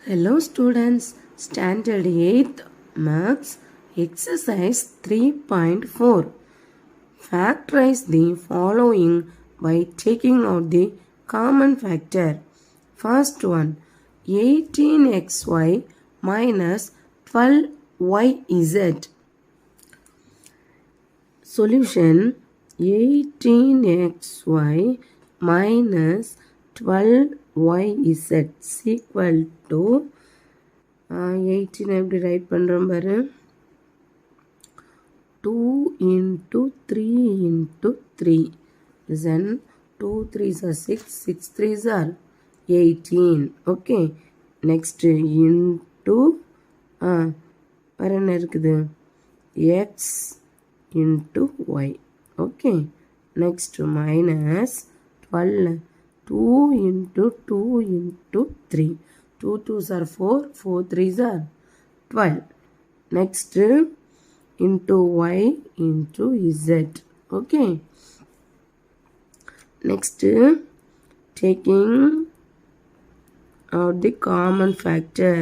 Hello students, Standard 8th Maths Exercise 3.4. Factorize the following by taking out the common factor. First one, 18xy minus 12yz. Solution, 18xy minus 12yz is equal to 18 எப்படி right பண்ணுறோம் பாரு, 2 into 3 into 3 then 2 3s are 6, 6 3s are 18. Okay, next into வேறு என்ன இருக்குது, x into y. Okay, next minus 12, 2 into 2 into 3, 2 2s are 4, 4 3s are 12. Next into y into z. Okay, next taking out the common factor.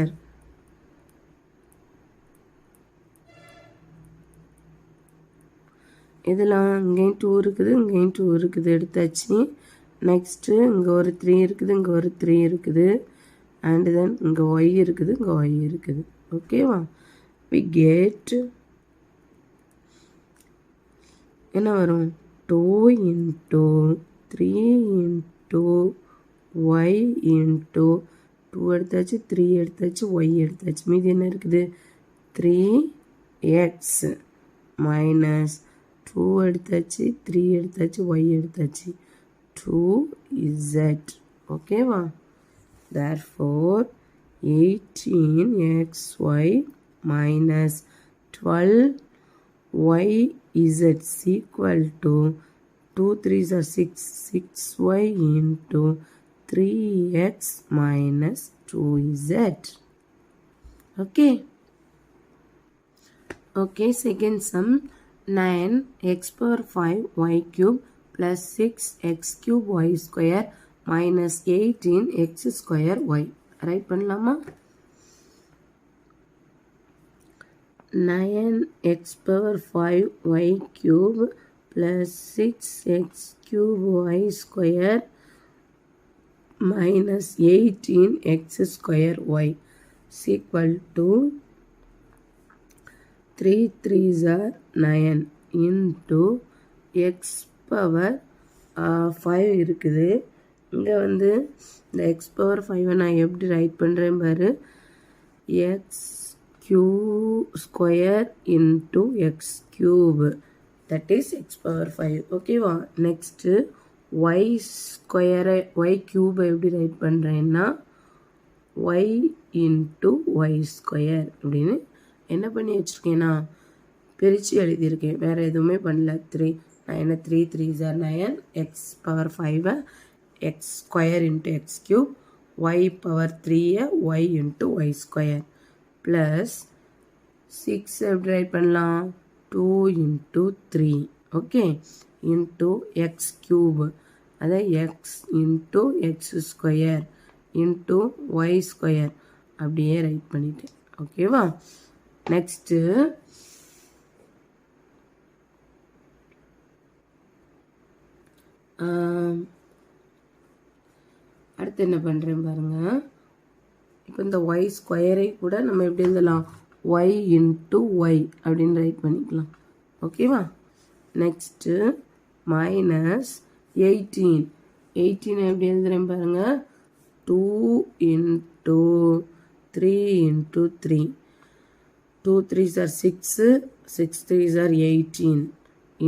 இதெல்லாம் இங்கேயும் 2 இருக்குது, இங்கேயும் 2 இருக்குது, எடுத்தாச்சு. Next இங்கே ஒரு 3 இருக்குது, இங்கே ஒரு 3 இருக்குது, அண்ட் தென் இங்கே ஒய் இருக்குது, இங்கே ஒய் இருக்குது. ஓகேவா, வி கெட் என்ன வரும், 2 into 3 into ஒய் into 2 எடுத்தாச்சு, 3 எடுத்தாச்சு, ஒய் எடுத்தாச்சு. மீதி என்ன இருக்குது, 3x மைனஸ் 2 எடுத்தாச்சு, 3 எடுத்தாச்சு, ஒய் எடுத்தாச்சு, 2z. ஓகேவா, therefore 18xy minus 12yz is equal to 2 3s are 6, 6y into 3x minus 2z. Okay, second sum, 9x power 5 y cube plus 6x cube y square minus 18x square y. Right பண்ணலாமா, 9x power 5 y cube plus 6x cube y square minus 18x square y is equal to 3 3s are 9 into x power 5 இருக்குது. இங்கே வந்து இந்த X power 5 நான் எப்படி write பண்ணுறேன் பாரு, x q square into x cube, that is x power 5. ஓகேவா, next y ஸ்கொயரை ஒய் கியூபை எப்படி ரைட் பண்ணுறேன்னா ஒய் இன்ட்டு ஒய் ஸ்கொயர் அப்படின்னு என்ன பண்ணி வச்சுருக்கேன்னா பிரித்து எழுதியிருக்கேன், வேறு எதுவுமே பண்ணல. 3 9 3 3s are 9, x power 5 x square into x cube, y power 3 y into y square plus 6 எப்படி ரைட் பண்ணலாம், 2 into 3. Okay, into x cube, அதை x into x square into y square அப்படியே ரைட் பண்ணிட்டேன். ஓகேவா, நெக்ஸ்ட்டு அடுத்து என்ன பண்ணுறேன் பாருங்கள், இப்போ இந்த ஒய் ஸ்கொயரை கூட நம்ம எப்படி எழுதலாம், ஒய் இன்ட்டு ஒய் அப்படின்னு ரைட் பண்ணிக்கலாம். ஓகேவா, நெக்ஸ்ட்டு மைனஸ் 18 எப்படி எழுதுகிறேன் பாருங்கள், 2 into 3 into 3, 2 3s are 6, 6 3s are 18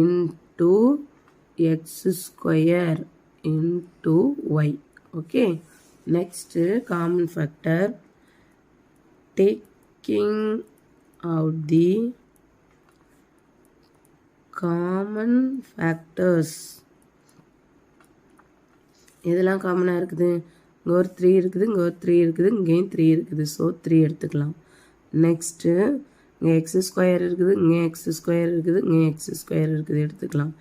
into x square into y. Okay, next common factor, taking out the common factors. இதெல்லாம் காமனாக இருக்குது, இங்கே ஒரு 3 இருக்குது, இங்கே ஒரு 3 இருக்குது, இங்கேயும் 3 இருக்குது, ஸோ 3 எடுத்துக்கலாம். நெக்ஸ்ட்டு இங்கே எக்ஸ் ஸ்கொயர் இருக்குது, இங்கே எக்ஸ் ஸ்கொயர் இருக்குது, இங்கே எக்ஸ் ஸ்கொயர் இருக்குது, எடுத்துக்கலாம்.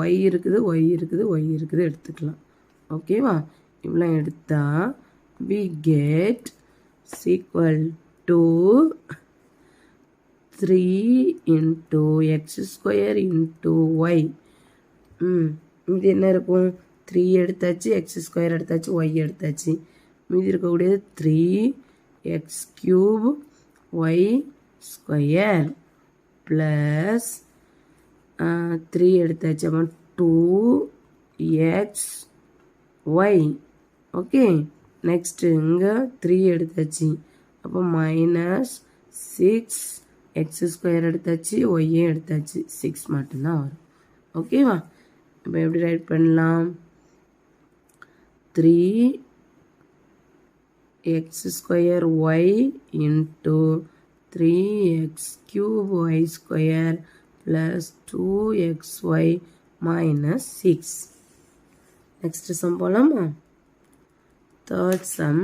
ஒய் இருக்குது, ஒய் இருக்குது, ஒய் இருக்குது, எடுத்துக்கலாம். ஓகேவா, இவ்வளோ எடுத்தால் we get is equal to 3 into x square into y. இது என்ன இருக்கும்? 3 எடுத்தாச்சு, x ஸ்கொயர் எடுத்தாச்சு, y எடுத்தாச்சு. மீதி இருக்கக்கூடியது 3x cube y square plus 3 எடுத்தாச்சு, அப்போ 2x y. ஓகே, நெக்ஸ்ட்டு இங்கே 3 எடுத்தாச்சு, அப்போ மைனஸ் 6x ஸ்கொயர் எடுத்தாச்சு, ஒய்யே எடுத்தாச்சு, 6 மட்டும்தான் வரும். ஓகேவா? இப்போ எப்படி ரைட் பண்ணலாம்? 3x square y into 3x cube y square plus 2xy minus 6. Next sum போகலாமா? Third sum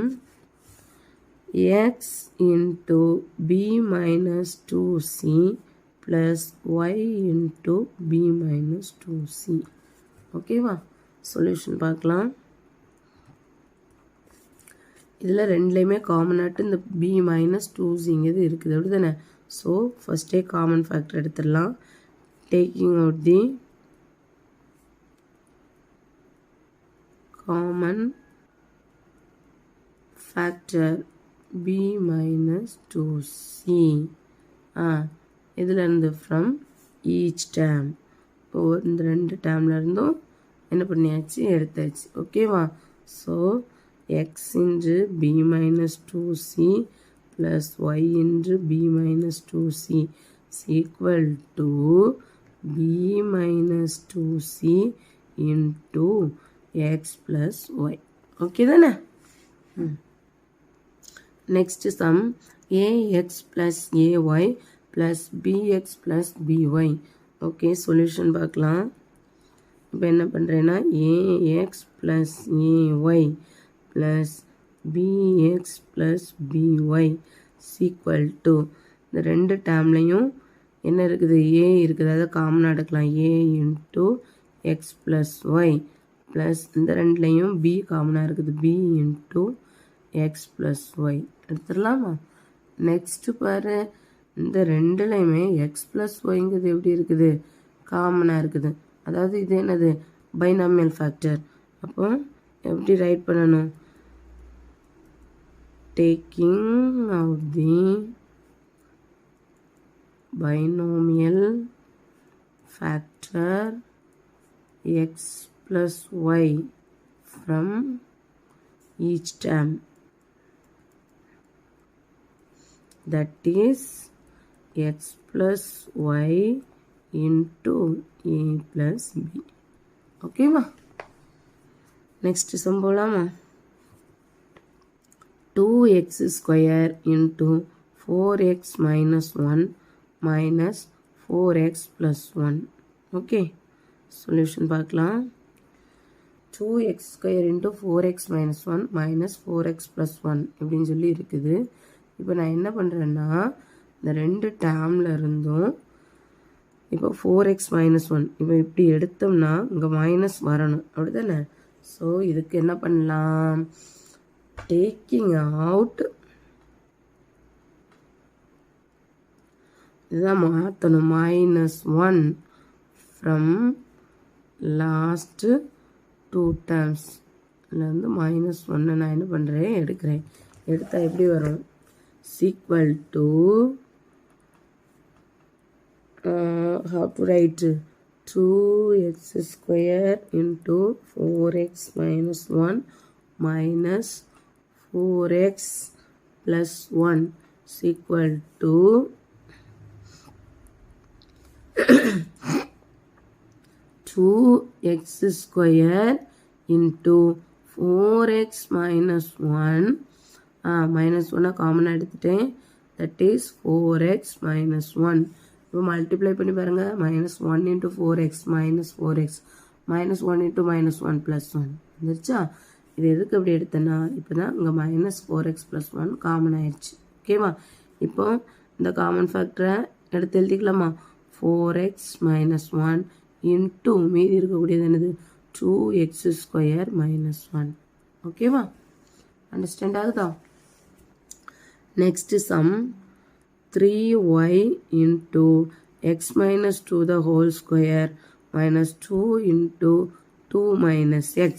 x into b minus 2c plus y into b minus 2c. ஓகேவா? சொல்யூஷன் பார்க்கலாம். இதில் ரெண்டுலேயுமே காமனாட்டு இந்த b minus 2cங்கிறது இருக்குது, அப்படி தானே? ஸோ ஃபஸ்ட்டே காமன் ஃபேக்டர் எடுத்துடலாம். Taking out the common factor b minus 2c. இதிலேருந்து ஃப்ரம் ஈச் டேம், இப்போ இந்த ரெண்டு டேம்லேருந்தும் என்ன பண்ணியாச்சு, எடுத்தாச்சு. ஓகேவா? So x into b minus 2c plus y into b minus 2c is equal to b minus 2c into x plus y. Okay தானே? Next sum ax plus ay plus bx plus by. Okay, solution பார்க்கலாம். இப்போ என்ன பண்ணுறேன்னா ax plus ay plus bx plus by is equal to இந்த ரெண்டு டேம்லையும் என்ன இருக்குது, a இருக்குது, அதை காமனாக எடுக்கலாம். a into x plus y plus இந்த ரெண்டுலேயும் b காமனாக இருக்குது, b into x plus y எடுத்துடலாமா? நெக்ஸ்ட்டு பாரு, இந்த ரெண்டுலையுமே x plus yங்கிறது எப்படி இருக்குது, காமனாக இருக்குது. அதாவது இது என்னது, பைனாமியல் ஃபேக்டர். அப்போ எப்படி ரைட் பண்ணணும்? Taking out the binomial factor x plus y from each term, that is x plus y into a plus b. ஓகேவா? நெக்ஸ்ட் சம் போகலாமா? 2x square into 4x minus 1 minus 4x plus 1. Okay, solution பார்க்கலாம். 2x square into 4x minus 1 minus 4x plus 1 இப்படின்னு சொல்லி இருக்குது. இப்போ நான் என்ன பண்ணுறேன்னா, இந்த ரெண்டு டேர்மில் இருந்தும் இப்போ 4x minus 1 இப்போ இப்படி எடுத்தோம்னா இங்கே மைனஸ் வரணும், அப்படி தானே? ஸோ இதுக்கு என்ன பண்ணலாம், டேக்கிங் அவுட், இதுதான் மாற்றணும், -1 ஃப்ரம் லாஸ்ட் 2 டேர்ம்ஸ் இருந்து -1 நான் என்ன பண்ணுறேன், எடுக்கிறேன். எடுத்தால் எப்படி வரும், equal to how to write 2x square into 4x minus 1 minus 4x plus 1 is equal to 2x square into 4x minus 1 minus 1 காமனாக எடுத்துட்டேன், that is 4x minus 1. இப்போ மல்டிப்ளை பண்ணி பாருங்கள், -1 into 4x minus 4x minus 1 into minus 1 plus 1 வந்துருச்சா? இது எதுக்கு அப்படி எடுத்தேன்னா, இப்போ தான் இங்கே -4x plus 1 காமன் ஆயிடுச்சு. ஓகேவா? இப்போ இந்த காமன் ஃபேக்டரை எடுத்து எழுதிக்கலாமா? 4x minus 1 into மீதி இருக்கக்கூடியது என்னது, 2x square minus 1. ஓகேவா? அண்டர்ஸ்டாண்ட் ஆகுதா? Next sum 3y into x minus 2 the whole square minus 2 into 2 minus x.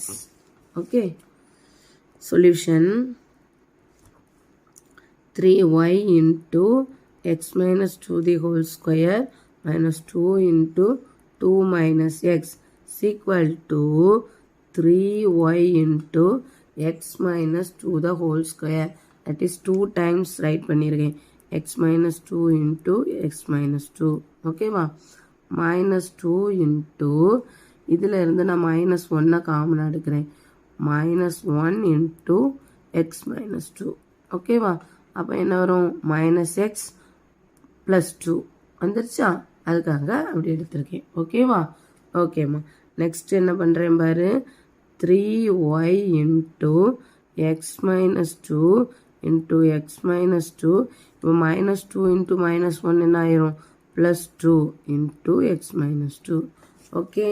Okay. Solution 3y into x minus 2 the whole square minus 2 into 2 minus x is equal to 3y into x minus 2 the whole square. That is 2 times write பண்ணிருக்கேன். x minus 2 into x minus 2. ஓகேவா? minus 2 into இதில் இருந்து நான் minus 1 காமனா எடுக்கிறேன். minus 1 into x minus 2. ஓகேவா? அப்போ என்ன வரும்? minus x plus 2 வந்துருச்சா? அதுக்காக அப்படி எடுத்திருக்கேன். ஓகேவா? ஓகேம்மா. நெக்ஸ்ட் என்ன பண்ணுறேன் பாரு. 3y into x minus 2 into x minus 2. இப்போ minus 2 into minus 1 என்ன ஆயிரும்? plus 2 into x minus 2. Okay,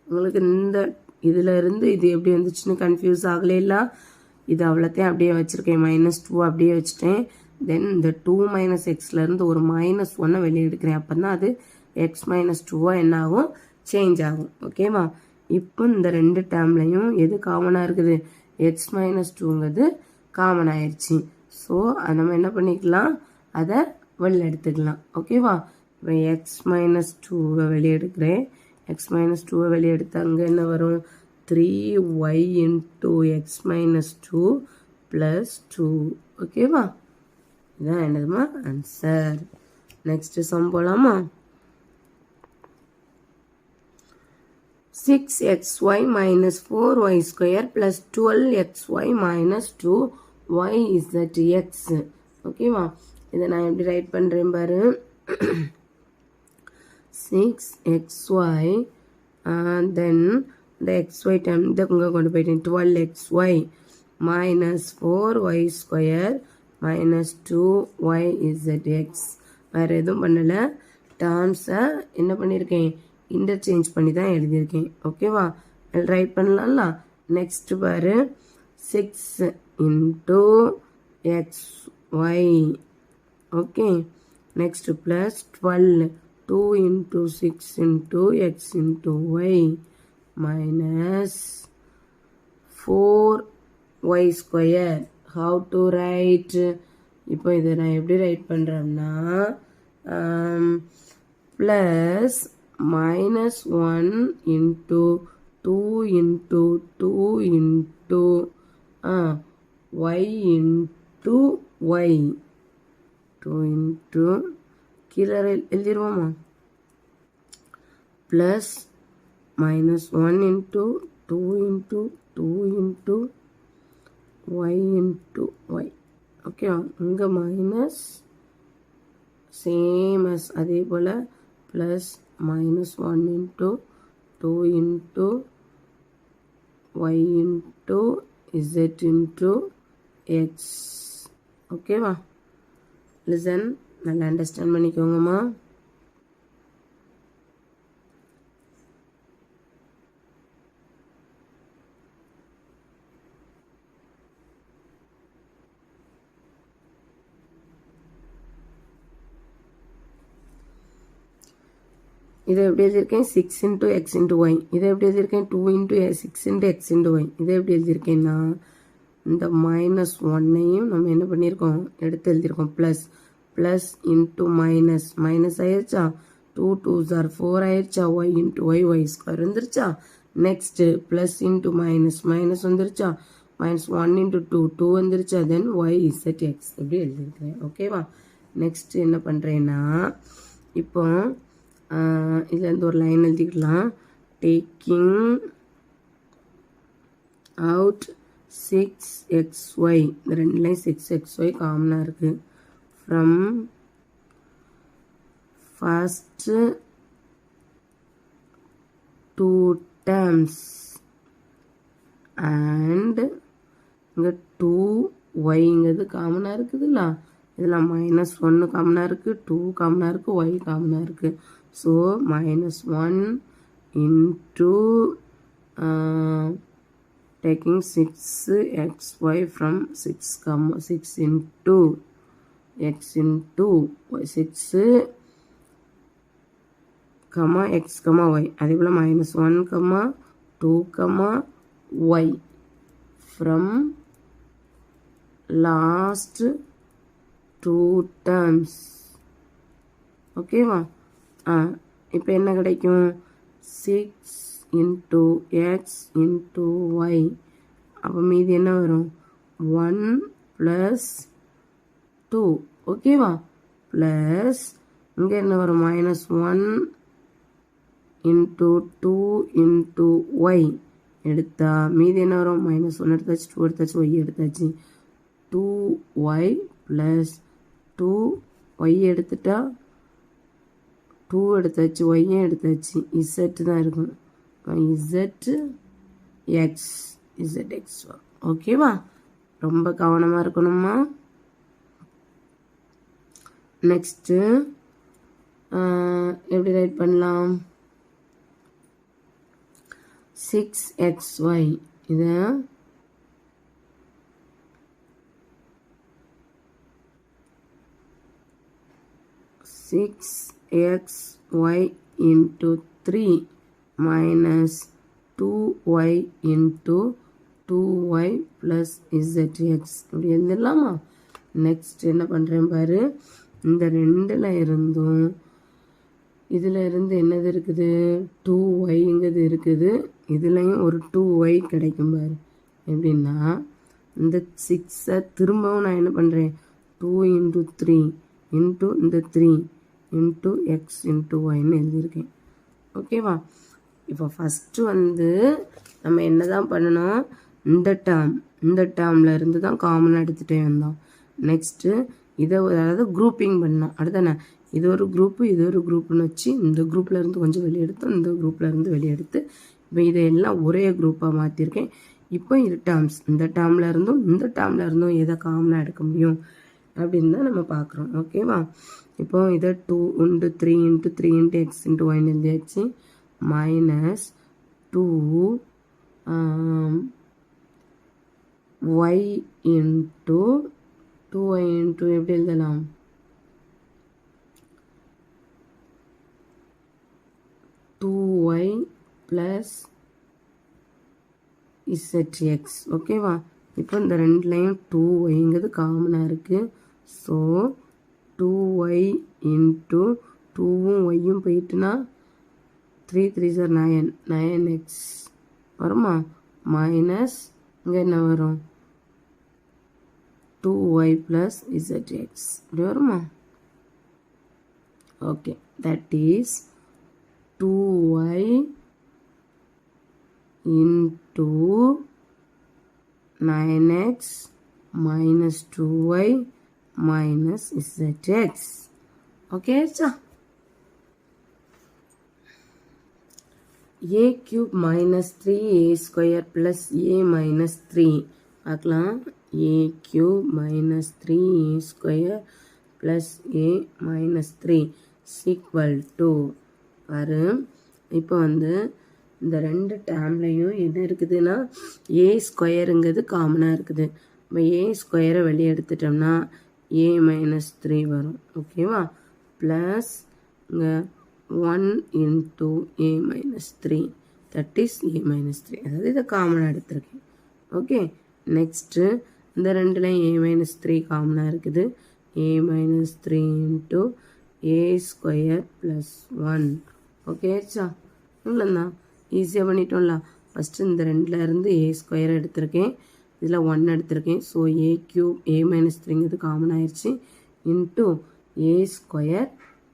உங்களுக்கு இந்த இதில் இருந்து இது எப்படி வந்துச்சுன்னு கன்ஃபியூஸ் ஆகலை இல்லை? இது அவ்வளோத்தையும் அப்படியே வச்சுருக்கேன். மைனஸ் 2 அப்படியே வச்சுட்டேன். தென் இந்த 2 மைனஸ் எக்ஸ்லேருந்து ஒரு மைனஸ் 1 வெளியே எடுக்கிறேன். அப்போ தான் அது எக்ஸ் மைனஸ் 2 என்ன ஆகும்? சேஞ்ச் ஆகும். ஓகேவா? இப்போ இந்த ரெண்டு டேர்ம்லையும் எது காமனாக இருக்குது? எக்ஸ் மைனஸ் 2ங்கிறது காமன் ஆயிடுச்சு. ஸோ நம்ம என்ன பண்ணிக்கலாம்? அதை வெளில எடுத்துக்கலாம். ஓகேவா? இப்போ எக்ஸ் மைனஸ் 2 வெளியே எடுக்கிறேன். எக்ஸ் மைனஸ் 2 வெளியே எடுத்து அங்கே என்ன வரும்? 3y into x minus 2 plus 2. ஓகேவா? இதான் என்னதுமா? ஆன்சர். நெக்ஸ்ட் சம் போலாமா? 6xy minus 4y square plus 12xy minus 2y is that x. ஓகேவா? இதை நான் எப்படி ரைட் பண்ணுறேன் பாரு. 6xy then the xy term இந்த இங்கே கொண்டு போயிட்டேன். 12xy minus 4y square minus 2y is that x. வேறு எதுவும் பண்ணலை. டேர்ம்ஸை என்ன பண்ணியிருக்கேன்? இன்டர்சேஞ்ச் பண்ணி தான் எழுதியிருக்கேன். ஓகேவா? ரைட் பண்ணலாம்ல. நெக்ஸ்ட் பாரு. 6 into xy. Okay, next plus 12 2 into 6 into x into y minus 4y square. How to write? இப்போ இதை நான் எப்படி ரைட் பண்ணுறேன்னா plus minus 1 into 2 into 2 into y into y 2 into கீழே எழுதிடுவோமா? Plus minus 1 into 2 into 2 into y into y. Okay, இங்கே minus same as அதே போல் plus minus 1 into 2 into y into z into x. ஓகேவா? Listen, நல்லா understand பண்ணிக்கோங்கம்மா. இதை எப்படி எழுதியிருக்கேன்? 6 into x into y. இதை எப்படி எழுதியிருக்கேன்? 2 into 6 into x into y. இதை எப்படி எழுதியிருக்கேன்னா இந்த மைனஸ் 1ஐயும் நம்ம என்ன பண்ணியிருக்கோம்? எடுத்து எழுதியிருக்கோம். Plus plus into minus minus ஆயிடுச்சா? 2 2s are 4 ஆயிடுச்சா? y into y ஸ்கொயர் வந்துருச்சா? Next plus into minus minus வந்துருச்சா? minus 1 into 2 2 வந்துருச்சா? தென் y is at x எப்படி எழுதியிருக்கிறேன். ஓகேவா? நெக்ஸ்ட் என்ன பண்ணுறேன்னா இப்போ இதுலேருந்து ஒரு லைன் எழுதிக்கலாம். Taking out 6xy. இந்த ரெண்டு லைன் 6xy காமனாக இருக்குது. ஃப்ரம் ஃபர்ஸ்ட் 2 terms அண்ட் இங்கே 2yங்கிறது காமனாக இருக்குதுல்ல. இதில் மைனஸ் 1 காமனாக இருக்குது, 2 காமனாக இருக்குது, y காமனாக இருக்குது. So minus 1 into taking 6xy from 6 into x into 6 comma x comma y, அதே போல் -1 comma 2 comma y from last 2 terms. ஓகேவா? இப்போ என்ன கிடைக்கும்? 6 இன்ட்டு எக்ஸ் இன்ட்டு ஒய். அப்போ மீதி என்ன வரும்? 1 + 2. ஓகேவா? ப்ளஸ் இங்கே என்ன வரும்? -1 இன்ட்டு 2 இன்ட்டு ஒய் எடுத்தா மீதி என்ன வரும்? -1 எடுத்தாச்சு, 2 எடுத்தாச்சு, ஒய் எடுத்தாச்சு. 2y + 2 ஒய் எடுத்துட்டா 2 எடுத்தாச்சு, ஒய்யும் எடுத்தாச்சு, இசட் தான் இருக்கும். இசட்x வரும். ஓகேவா? ரொம்ப கவனமாக இருக்கணுமா? நெக்ஸ்ட்டு எப்படி ரைட் பண்ணலாம்? 6xy இதை 6xy into 3 minus 2y into 2y plus zx. இப்படி எழுதிடலாமா? நெக்ஸ்ட் என்ன பண்ணுறேன் பாரு, இந்த ரெண்டில் இருந்தும் இதில் இருந்து என்னது இருக்குது? 2yங்கிறது இருக்குது. இதுலேயும் ஒரு 2y கிடைக்கும் பாரு. எப்படின்னா இந்த 6ஐ திரும்பவும் நான் என்ன பண்ணுறேன்? 2 into 3 into இந்த 3 into x into yன்னு எழுதியிருக்கேன். ஓகேவா? இப்போ ஃபஸ்ட்டு வந்து நம்ம என்ன தான் பண்ணணும்? இந்த டேர்மில் இருந்து தான் காமனாக எடுத்துகிட்டே வந்தோம். நெக்ஸ்ட்டு இதை அதாவது குரூப்பிங் பண்ணோம். அடுத்தானே இது ஒரு குரூப்பு, இது ஒரு குரூப்புன்னு வச்சு இந்த குரூப்பில் இருந்து கொஞ்சம் வெளியெடுத்தோம், இந்த குரூப்பில் இருந்து வெளியெடுத்து இப்போ இதையெல்லாம் ஒரே குரூப்பாக மாற்றிருக்கேன். இப்போ இது டேர்ம்ஸ், இந்த டேர்மில் இருந்தும் இந்த டேர்மில் இருந்தும் எதை காமனாக எடுக்க முடியும் அப்படின்னு தான் நம்ம பார்க்குறோம். ஓகேவா? இப்போ இதை 2 into 3 into 3 into x into y எழுதியாச்சு. -2 y into 2y into எப்படி எழுதலாம்? 2y plus zx. ஓகேவா? இப்போ இந்த ரெண்டுலையும் 2yங்கிறது காமனாக இருக்குது. So 2y into 2வும் ஒய்யும் போயிட்டுனா 3 3s are 9, 9x வருமா? மைனஸ் இங்கே என்ன வரும்? 2y plus zx இப்படி வருமா? Okay, that is 2y into 9x minus 2y minus zx. Okay, so a cube minus 3a square plus a minus 3 பார்க்கலாம். a cube minus 3a square plus a minus 3 equal to பாரு. இப்போ வந்து இந்த ரெண்டு டேர்ம்லையும் என்ன இருக்குதுன்னா ஏ ஸ்கொயருங்கிறது காமனாக இருக்குது. இப்போ ஏ ஸ்கொயரை வெளியே எடுத்துட்டோம்னா a minus 3 வரும். ஓகேவா? ப்ளஸ் இங்கே 1 into a minus 3 that is a minus 3. அதாவது இதை காமனாக எடுத்துருக்கேன். ஓகே, நெக்ஸ்ட்டு இந்த ரெண்டுலையும் a minus 3 காமனாக இருக்குது. a minus 3 into a square plus 1. Okay சா, இவ்வளோதான், ஈஸியாக பண்ணிட்டோம்ல. ஃபஸ்ட்டு இந்த ரெண்டில் இருந்து a ஸ்கொயர் எடுத்திருக்கேன், இதில் 1 எடுத்திருக்கேன். So a cube a minus 3ங்கிறது காமன் ஆயிடுச்சு. Into a square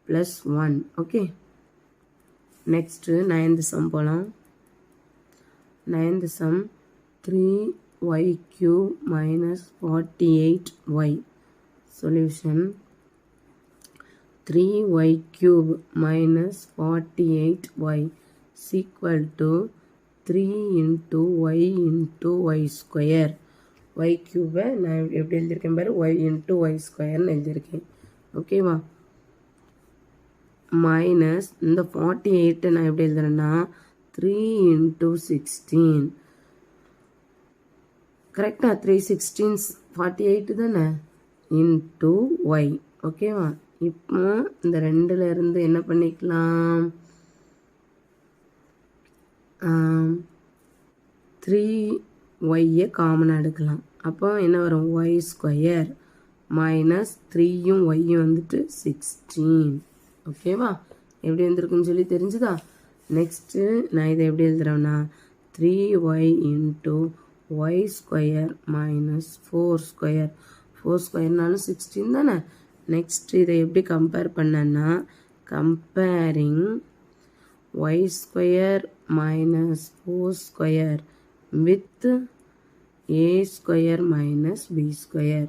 plus 1. Okay, next 9th sum போகலாம். 9th sum 3y cube minus 48y. Solution 3y cube minus 48y is equal to 3 into y into y square. y cube நான் எப்படி எழுதியிருக்கேன் பாரு, y into y squareன்னு எழுதியிருக்கேன். ஓகேவா? Minus இந்த 48 நான் எப்படி எழுதுறேன்னா 3 into 16. கரெக்டாக 3 16 48 தானே? Into y. ஓகேவா? இப்போ இந்த ரெண்டுல இருந்து என்ன பண்ணிக்கலாம், 3y காமனாக எடுக்கலாம். அப்போ என்ன வரும், ஒய் ஸ்கொயர் மைனஸ் 3யும் ஒய்யும் வந்துட்டு 16. ஓகேவா? எப்படி வந்திருக்குன்னு சொல்லி தெரிஞ்சுதா? நெக்ஸ்ட்டு நான் இதை எப்படி எழுதுறேன்னா 3y into y square minus 4 square. 4 ஸ்கொயர்னாலும் 16 தானே. நெக்ஸ்ட் இதை எப்படி கம்பேர் பண்ணேன்னா comparing y square minus 4 square with a square minus b square.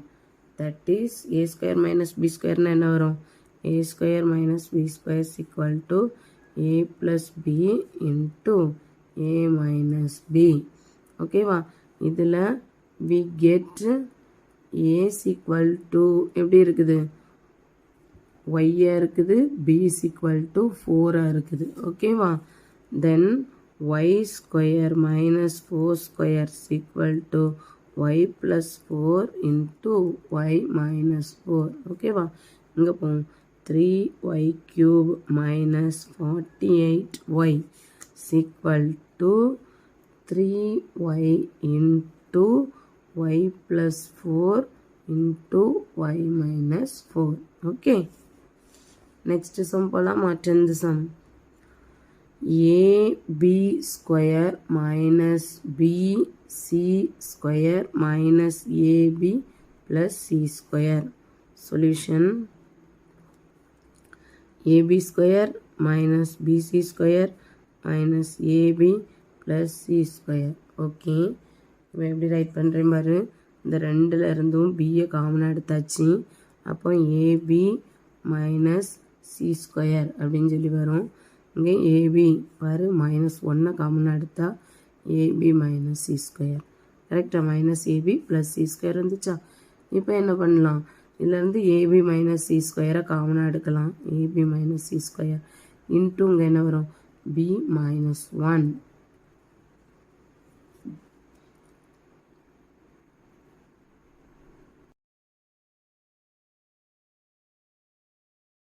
That is a square minus b square na என்ன வரும், a square minus b square is equal to a plus b into a minus b. ஓகேவா? இதில் we get a is equal to எப்படி இருக்குது, y இருக்குது, b is equal to 4 இருக்குது. ஓகேவா? then y square minus 4 square is equal to y plus 4 into y minus 4. ஓகேவா? இங்கே போகும் 3y cube minus 48y is equal to 3y into y plus 4 into y minus 4. Okay. Next sum போலாமா? 10th sum. ab square minus bc square minus ab plus c square. Solution ab square minus bc square minus ab plus c square. Okay, இப்போ எப்படி write பண்ணுறேன் பாரு. இந்த ரெண்டில் இருந்தும் BA காமனாக எடுத்தாச்சு. அப்போ ஏபி மைனஸ் சி ஸ்கொயர் அப்படின்னு சொல்லி வரும். இங்கே ஏபி பாரு மைனஸ் 1 காமனாக எடுத்தால் ஏபி மைனஸ் சி ஸ்கொயர். கரெக்டாக? Minus a b plus c square வந்துச்சா? இப்போ என்ன பண்ணலாம், இதுலேருந்து ஏபி மைனஸ் சி ஸ்கொயரை காமனாக எடுக்கலாம். A b minus c square into இங்கே என்ன வரும், பி மைனஸ் 1